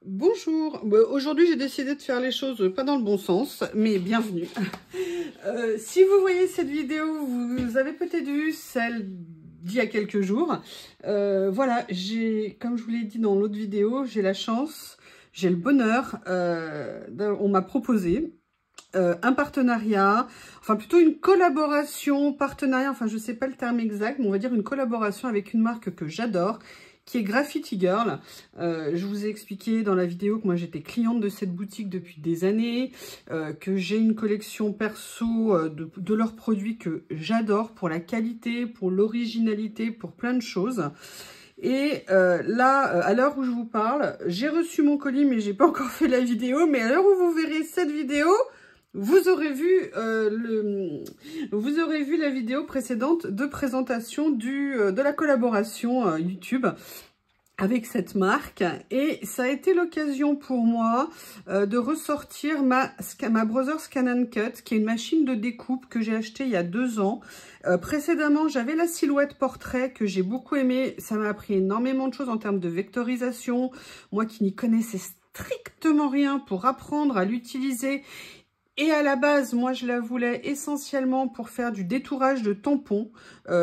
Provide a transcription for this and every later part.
Bonjour, aujourd'hui j'ai décidé de faire les choses pas dans le bon sens, mais bienvenue. Si vous voyez cette vidéo, vous avez peut-être vu celle d'il y a quelques jours. Voilà, comme je vous l'ai dit dans l'autre vidéo, j'ai la chance, j'ai le bonheur, on m'a proposé un partenariat, enfin plutôt une collaboration, partenariat, enfin je sais pas le terme exact, mais on va dire une collaboration avec une marque que j'adore, qui est Graffiti Girl. Je vous ai expliqué dans la vidéo que moi j'étais cliente de cette boutique depuis des années, que j'ai une collection perso de leurs produits que j'adore pour la qualité, pour l'originalité, pour plein de choses. Et là, à l'heure où je vous parle, j'ai reçu mon colis, mais j'ai pas encore fait la vidéo. Mais à l'heure où vous verrez cette vidéo, vous aurez vu la vidéo précédente de présentation de la collaboration YouTube avec cette marque, et ça a été l'occasion pour moi de ressortir ma Brother Scan & Cut, qui est une machine de découpe que j'ai achetée il y a 2 ans. Précédemment, j'avais la silhouette portrait que j'ai beaucoup aimée. Ça m'a appris énormément de choses en termes de vectorisation. Moi qui n'y connaissais strictement rien, pour apprendre à l'utiliser. Et à la base, moi, je la voulais essentiellement pour faire du détourage de tampons.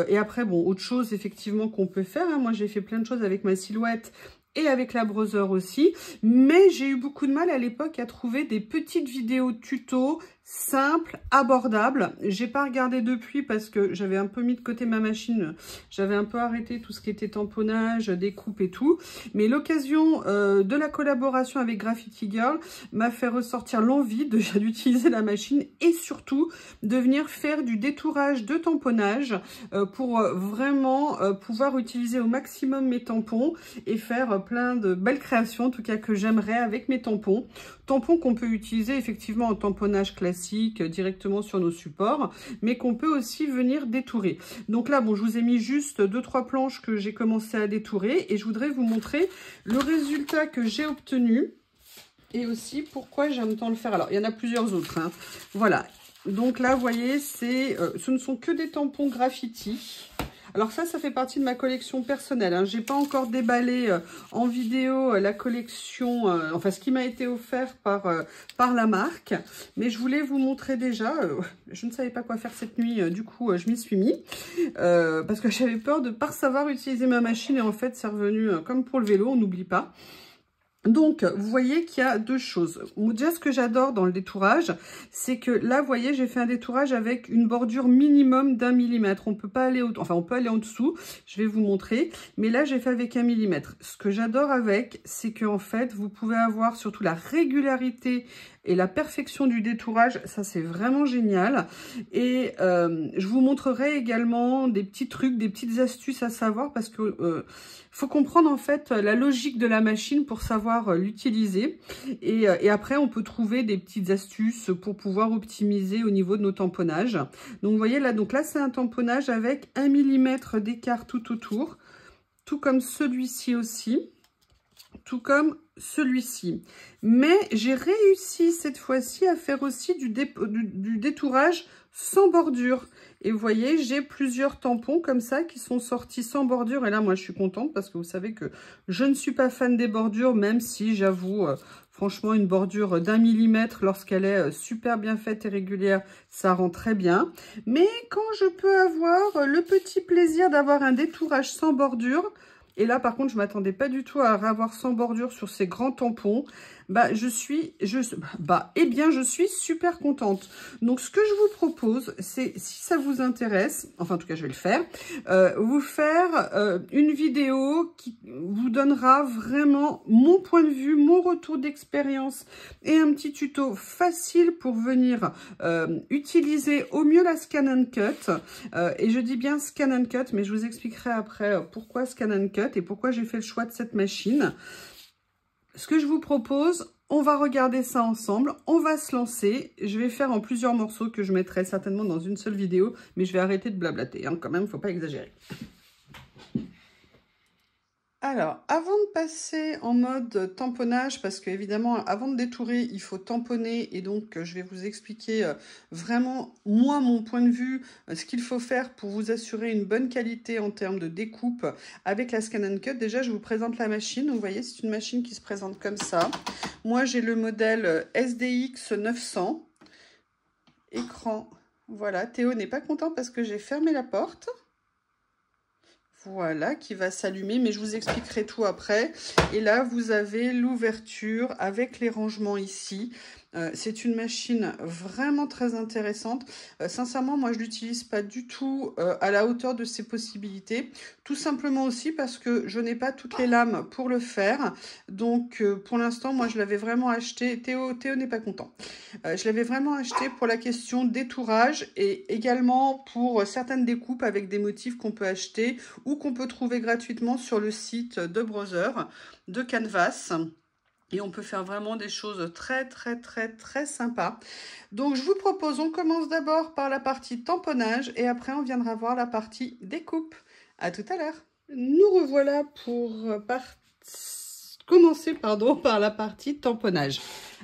Et après, bon, autre chose, effectivement, qu'on peut faire. Hein. Moi, j'ai fait plein de choses avec ma silhouette et avec la Brother aussi. Mais j'ai eu beaucoup de mal à l'époque à trouver des petites vidéos tuto simples, abordables. J'ai pas regardé depuis parce que j'avais un peu mis de côté ma machine. J'avais un peu arrêté tout ce qui était tamponnage, découpe et tout. Mais l'occasion de la collaboration avec Graffiti Girl m'a fait ressortir l'envie déjà d'utiliser la machine et surtout de venir faire du détourage de tamponnage pour vraiment pouvoir utiliser au maximum mes tampons et faire plein de belles créations, en tout cas que j'aimerais avec mes tampons. Tampons qu'on peut utiliser effectivement en tamponnage classique directement sur nos supports, mais qu'on peut aussi venir détourer. Donc là, bon, je vous ai mis juste 2-3 planches que j'ai commencé à détourer et je voudrais vous montrer le résultat que j'ai obtenu et aussi pourquoi j'aime tant le faire. Alors, il y en a plusieurs autres, hein. Voilà. Donc là, vous voyez, ce ne sont que des tampons graffiti. Alors ça fait partie de ma collection personnelle. Hein. Je n'ai pas encore déballé en vidéo la collection, enfin ce qui m'a été offert par la marque. Mais je voulais vous montrer déjà, je ne savais pas quoi faire cette nuit, du coup je m'y suis mis. Parce que j'avais peur de ne pas savoir utiliser ma machine et en fait c'est revenu comme pour le vélo, on n'oublie pas. Donc, vous voyez qu'il y a 2 choses. Déjà, ce que j'adore dans le détourage, c'est que là, vous voyez, j'ai fait un détourage avec une bordure minimum d'1 millimètre. On peut pas aller on peut aller en dessous. Je vais vous montrer. Mais là, j'ai fait avec 1 millimètre. Ce que j'adore avec, c'est que en fait, vous pouvez avoir surtout la régularité et la perfection du détourage. Ça, c'est vraiment génial. Et je vous montrerai également des petits trucs, des petites astuces à savoir parce que faut comprendre en fait la logique de la machine pour savoir l'utiliser. Et après, on peut trouver des petites astuces pour pouvoir optimiser au niveau de nos tamponnages. Donc, vous voyez là, c'est un tamponnage avec 1 millimètre d'écart tout autour, tout comme celui-ci aussi. Tout comme celui-ci. Mais j'ai réussi cette fois-ci à faire aussi du détourage sans bordure. Et vous voyez, j'ai plusieurs tampons comme ça qui sont sortis sans bordure. Et là, moi, je suis contente parce que vous savez que je ne suis pas fan des bordures, même si j'avoue, franchement, une bordure d'1 millimètre, lorsqu'elle est super bien faite et régulière, ça rend très bien. Mais quand je peux avoir le petit plaisir d'avoir un détourage sans bordure, et là, par contre, je ne m'attendais pas du tout à avoir sans bordure sur ces grands tampons. Je suis super contente. Donc, ce que je vous propose, c'est, si ça vous intéresse, enfin, en tout cas, je vais le faire, vous faire une vidéo qui vous donnera vraiment mon point de vue, mon retour d'expérience et un petit tuto facile pour venir utiliser au mieux la Scan & Cut. Et je dis bien Scan & Cut, mais je vous expliquerai après pourquoi Scan & Cut et pourquoi j'ai fait le choix de cette machine. Ce que je vous propose, on va regarder ça ensemble, on va se lancer. Je vais faire en plusieurs morceaux que je mettrai certainement dans une seule vidéo, mais je vais arrêter de blablater, hein, quand même, faut pas exagérer. Alors, avant de passer en mode tamponnage, parce qu'évidemment, avant de détourer, il faut tamponner et donc je vais vous expliquer vraiment, moi, mon point de vue, ce qu'il faut faire pour vous assurer une bonne qualité en termes de découpe avec la Scan & Cut. Déjà, je vous présente la machine. Donc, vous voyez, c'est une machine qui se présente comme ça. Moi, j'ai le modèle SDX 900. Écran, voilà. Théo n'est pas content parce que j'ai fermé la porte. Voilà, qui va s'allumer, mais je vous expliquerai tout après. Et là, vous avez l'ouverture avec les rangements ici. C'est une machine vraiment très intéressante. Sincèrement, moi, je ne l'utilise pas du tout à la hauteur de ses possibilités. Tout simplement aussi parce que je n'ai pas toutes les lames pour le faire. Donc, pour l'instant, moi, je l'avais vraiment acheté. Théo n'est pas content. Je l'avais vraiment acheté pour la question détourage et également pour certaines découpes avec des motifs qu'on peut acheter ou qu'on peut trouver gratuitement sur le site de Brother, de Canvas. Et on peut faire vraiment des choses très sympas. Donc je vous propose, on commence d'abord par la partie tamponnage et après on viendra voir la partie découpe. À tout à l'heure. Nous revoilà pour commencer par la partie tamponnage.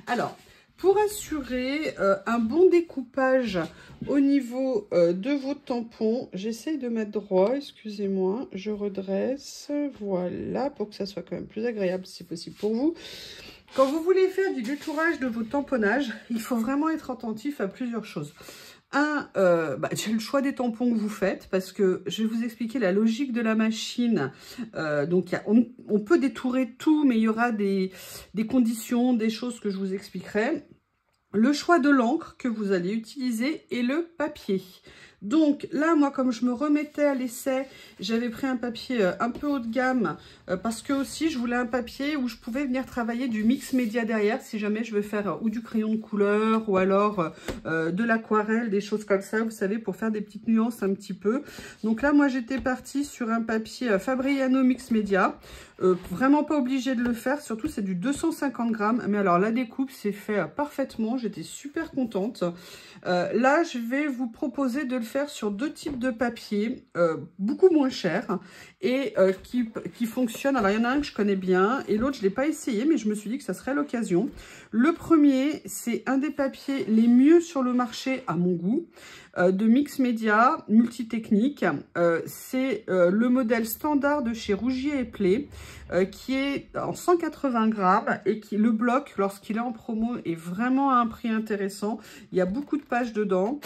Alors, pour assurer un bon découpage au niveau de vos tampons, j'essaye de mettre droit, excusez-moi, je redresse, voilà, pour que ça soit quand même plus agréable si possible pour vous. Quand vous voulez faire du détourage de vos tamponnages, il faut vraiment être attentif à plusieurs choses. J'ai le choix des tampons que vous faites parce que je vais vous expliquer la logique de la machine. Donc, on peut détourer tout, mais il y aura des conditions, des choses que je vous expliquerai. Le choix de l'encre que vous allez utiliser et le papier. Donc là, moi, comme je me remettais à l'essai, j'avais pris un papier un peu haut de gamme parce que aussi, je voulais un papier où je pouvais venir travailler du mix média derrière si jamais je veux faire ou du crayon de couleur ou alors de l'aquarelle, des choses comme ça, vous savez, pour faire des petites nuances un petit peu. Donc là, moi, j'étais partie sur un papier Fabriano Mix Média. Vraiment pas obligé de le faire, surtout c'est du 250 grammes. Mais alors, la découpe s'est fait parfaitement, j'étais super contente. Là, je vais vous proposer de le faire sur deux types de papier, beaucoup moins cher et qui fonctionnent. Alors, il y en a un que je connais bien et l'autre, je ne l'ai pas essayé, mais je me suis dit que ça serait l'occasion. Le premier, c'est un des papiers les mieux sur le marché à mon goût, de Mix Média, multitechnique. C'est le modèle standard de chez Rougier et Play, qui est en 180 grammes et qui, le bloc, lorsqu'il est en promo, est vraiment à un prix intéressant. Il y a beaucoup de pages dedans.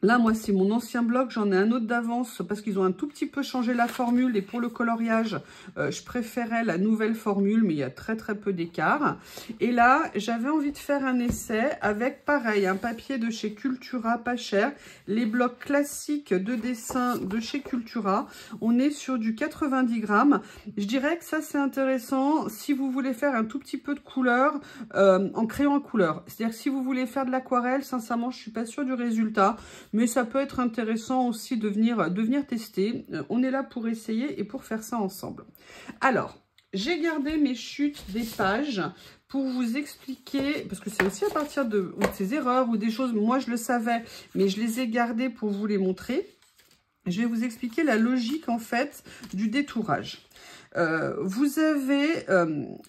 Là, moi, c'est mon ancien bloc. J'en ai un autre d'avance parce qu'ils ont un tout petit peu changé la formule. Et pour le coloriage, je préférais la nouvelle formule, mais il y a très peu d'écart. Et là, j'avais envie de faire un essai avec, pareil, un papier de chez Cultura, pas cher. Les blocs classiques de dessin de chez Cultura. On est sur du 90 grammes. Je dirais que ça, c'est intéressant si vous voulez faire un tout petit peu de couleur en crayon à couleur. C'est-à-dire que si vous voulez faire de l'aquarelle, sincèrement, je ne suis pas sûre du résultat. Mais ça peut être intéressant aussi de venir tester. On est là pour essayer et pour faire ça ensemble. Alors, j'ai gardé mes chutes des pages pour vous expliquer, parce que c'est aussi à partir de ces erreurs ou des choses, moi je le savais, mais je les ai gardées pour vous les montrer. Je vais vous expliquer la logique en fait du détourage. Vous avez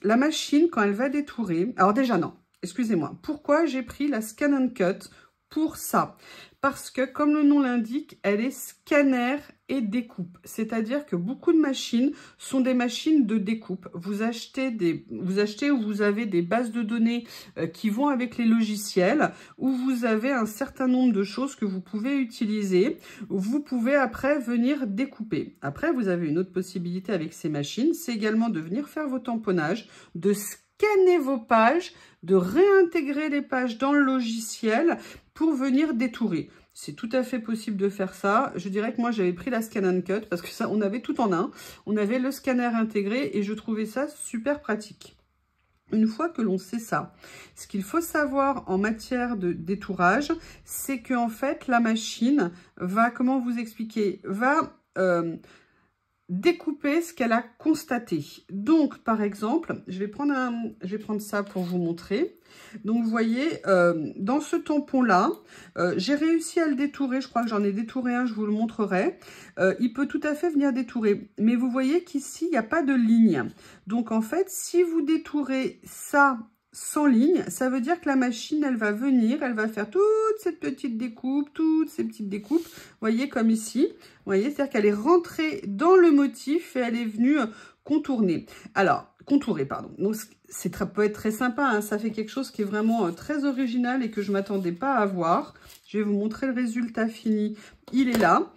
la machine quand elle va détourer. Alors déjà non, excusez-moi. Pourquoi j'ai pris la Scan & Cut pour ça? Parce que, comme le nom l'indique, elle est scanner et découpe. C'est-à-dire que beaucoup de machines sont des machines de découpe. Vous achetez ou vous avez des bases de données qui vont avec les logiciels, où vous avez un certain nombre de choses que vous pouvez utiliser. Vous pouvez après venir découper. Après, vous avez une autre possibilité avec ces machines, c'est également de venir faire vos tamponnages, de scanner vos pages, de réintégrer les pages dans le logiciel pour venir détourer. C'est tout à fait possible de faire ça. Je dirais que moi, j'avais pris la Scan & Cut parce que ça, on avait tout en un. On avait le scanner intégré et je trouvais ça super pratique. Une fois que l'on sait ça, ce qu'il faut savoir en matière de détourage, c'est qu'en fait, la machine va, comment vous expliquer, va découper ce qu'elle a constaté. Donc, par exemple, je vais prendre ça pour vous montrer. Donc, vous voyez, dans ce tampon-là, j'ai réussi à le détourer. Je crois que j'en ai détouré un, je vous le montrerai. Il peut tout à fait venir détourer. Mais vous voyez qu'ici, il n'y a pas de ligne. Donc, en fait, si vous détourez ça sans ligne, ça veut dire que la machine, elle va venir, elle va faire toutes ces petites découpes, vous voyez, comme ici. Vous voyez, c'est-à-dire qu'elle est rentrée dans le motif et elle est venue contourner. Alors, contourer, pardon. Donc, peut être très sympa, hein. Ça fait quelque chose qui est vraiment très original et que je ne m'attendais pas à voir. Je vais vous montrer le résultat fini. Il est là.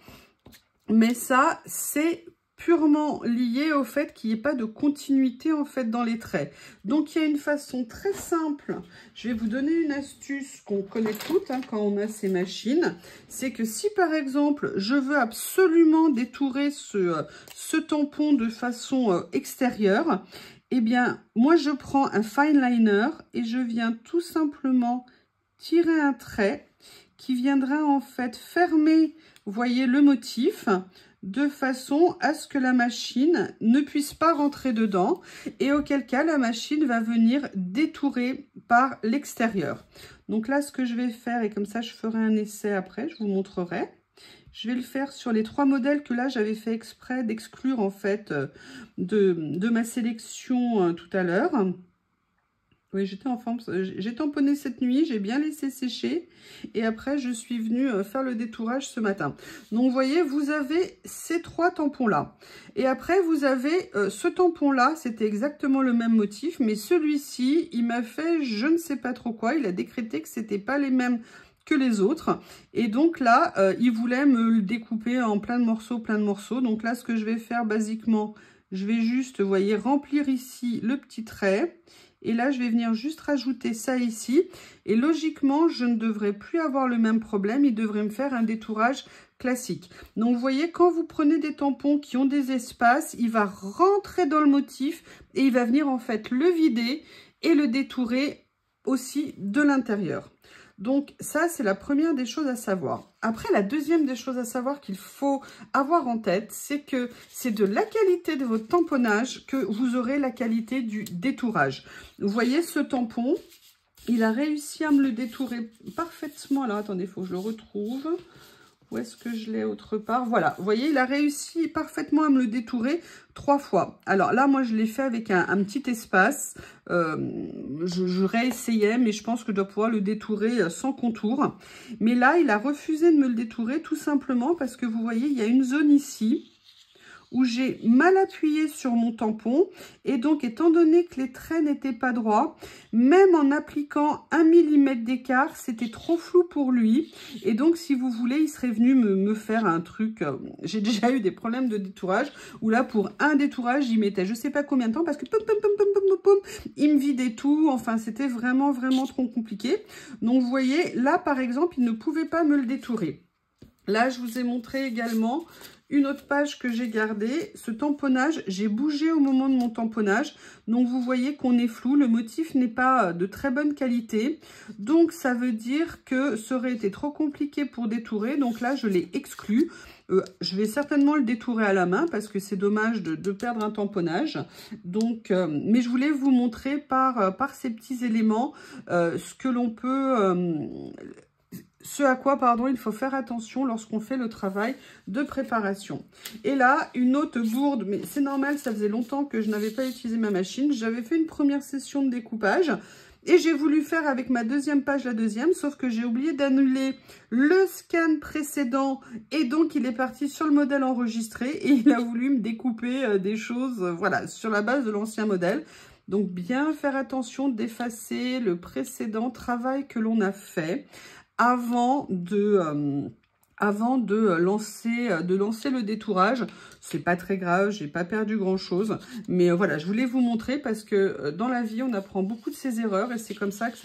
Mais ça, c'est purement lié au fait qu'il n'y ait pas de continuité en fait dans les traits. Donc il y a une façon très simple, je vais vous donner une astuce qu'on connaît toutes hein, quand on a ces machines, c'est que si par exemple je veux absolument détourer ce tampon de façon extérieure, eh bien moi je prends un fine liner et je viens tout simplement tirer un trait qui viendra en fait fermer, vous voyez, le motif, de façon à ce que la machine ne puisse pas rentrer dedans et auquel cas la machine va venir détourer par l'extérieur. Donc là, ce que je vais faire, et comme ça je ferai un essai après, je vous montrerai. Je vais le faire sur les 3 modèles que là j'avais fait exprès d'exclure en fait de ma sélection tout à l'heure. Oui, j'étais en forme, j'ai tamponné cette nuit, j'ai bien laissé sécher et après je suis venue faire le détourage ce matin. Donc vous voyez, vous avez ces 3 tampons-là. Et après vous avez ce tampon-là, c'était exactement le même motif, mais celui-ci, il m'a fait je ne sais pas trop quoi, il a décrété que c'était pas les mêmes que les autres. Et donc là, il voulait me le découper en plein de morceaux. Donc là, ce que je vais faire basiquement, je vais juste, vous voyez, remplir ici le petit trait. Et là, je vais venir juste rajouter ça ici. Et logiquement, je ne devrais plus avoir le même problème. Il devrait me faire un détourage classique. Donc, vous voyez, quand vous prenez des tampons qui ont des espaces, il va rentrer dans le motif et il va venir en fait le vider et le détourer aussi de l'intérieur. Donc ça, c'est la première des choses à savoir. Après, la deuxième des choses à savoir qu'il faut avoir en tête, c'est que c'est de la qualité de votre tamponnage que vous aurez la qualité du détourage. Vous voyez ce tampon, il a réussi à me le détourer parfaitement. Alors attendez, il faut que je le retrouve. Où est-ce que je l'ai autre part? Voilà, vous voyez, il a réussi parfaitement à me le détourer 3 fois. Alors là, moi, je l'ai fait avec un petit espace. Je réessayais, mais je pense que je dois pouvoir le détourer sans contour. Mais là, il a refusé de me le détourer tout simplement parce que vous voyez, il y a une zone ici où j'ai mal appuyé sur mon tampon et donc étant donné que les traits n'étaient pas droits, même en appliquant 1 mm d'écart, c'était trop flou pour lui et donc si vous voulez, il serait venu me faire un truc, j'ai déjà eu des problèmes de détourage où là pour un détourage, il mettait je sais pas combien de temps parce que il me vidait tout, enfin c'était vraiment trop compliqué. Donc vous voyez, là par exemple, il ne pouvait pas me le détourer. Là, je vous ai montré également une autre page que j'ai gardée. Ce tamponnage, j'ai bougé au moment de mon tamponnage. Donc, vous voyez qu'on est flou. Le motif n'est pas de très bonne qualité. Donc, ça veut dire que ça aurait été trop compliqué pour détourer. Donc là, je l'ai exclu. Je vais certainement le détourer à la main parce que c'est dommage de perdre un tamponnage. Donc, mais je voulais vous montrer par ces petits éléments ce que l'on peut... ce à quoi, pardon, il faut faire attention lorsqu'on fait le travail de préparation. Et là, une autre bourde, mais c'est normal, ça faisait longtemps que je n'avais pas utilisé ma machine. J'avais fait une première session de découpage et j'ai voulu faire avec ma deuxième page la deuxième, sauf que j'ai oublié d'annuler le scan précédent et donc il est parti sur le modèle enregistré et il a voulu me découper des choses, voilà, sur la base de l'ancien modèle. Donc, bien faire attention d'effacer le précédent travail que l'on a fait avant de lancer le détourage. C'est pas très grave, j'ai pas perdu grand chose, mais voilà, je voulais vous montrer parce que dans la vie on apprend beaucoup de ses erreurs et c'est comme ça que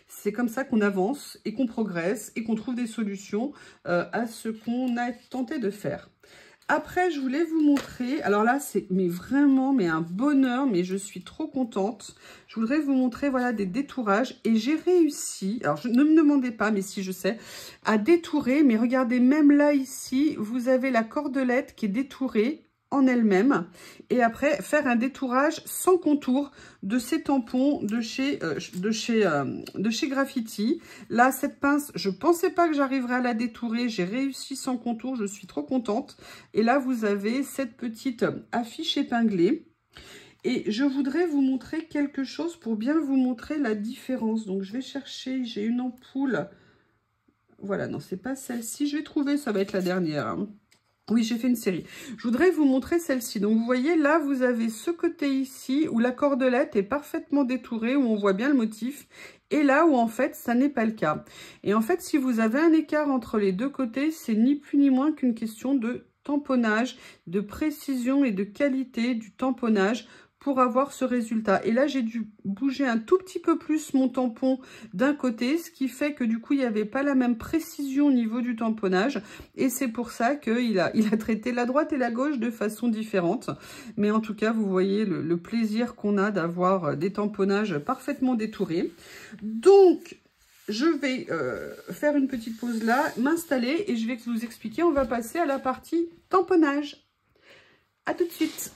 c'est comme ça qu'on avance et qu'on progresse et qu'on trouve des solutions à ce qu'on a tenté de faire. Après, je voulais vous montrer, alors là, c'est vraiment un bonheur, mais je suis trop contente. Je voudrais vous montrer, voilà, des détourages. Et j'ai réussi, alors ne me demandez pas, mais si je sais, à détourer. Mais regardez, même là, ici, vous avez la cordelette qui est détourée en elle-même. Et après, faire un détourage sans contour de ces tampons de chez Graffiti. Là, cette pince, je pensais pas que j'arriverais à la détourer. J'ai réussi sans contour, je suis trop contente. Et là, vous avez cette petite affiche épinglée. Et je voudrais vous montrer quelque chose pour bien vous montrer la différence. Donc, je vais chercher, j'ai une ampoule. Voilà, non, c'est pas celle-ci. Je vais trouver, ça va être la dernière. Hein. Oui, j'ai fait une série. Je voudrais vous montrer celle-ci. Donc, vous voyez, là, vous avez ce côté ici où la cordelette est parfaitement détourée, où on voit bien le motif. Et là où, en fait, ça n'est pas le cas. Et en fait, si vous avez un écart entre les deux côtés, c'est ni plus ni moins qu'une question de tamponnage, de précision et de qualité du tamponnage pour avoir ce résultat. Et là, j'ai dû bouger un tout petit peu plus mon tampon d'un côté, ce qui fait que du coup, il n'y avait pas la même précision au niveau du tamponnage. Et c'est pour ça qu'il a traité la droite et la gauche de façon différente. Mais en tout cas, vous voyez le plaisir qu'on a d'avoir des tamponnages parfaitement détourés. Donc, je vais faire une petite pause là, m'installer et je vais vous expliquer. On va passer à la partie tamponnage. À tout de suite.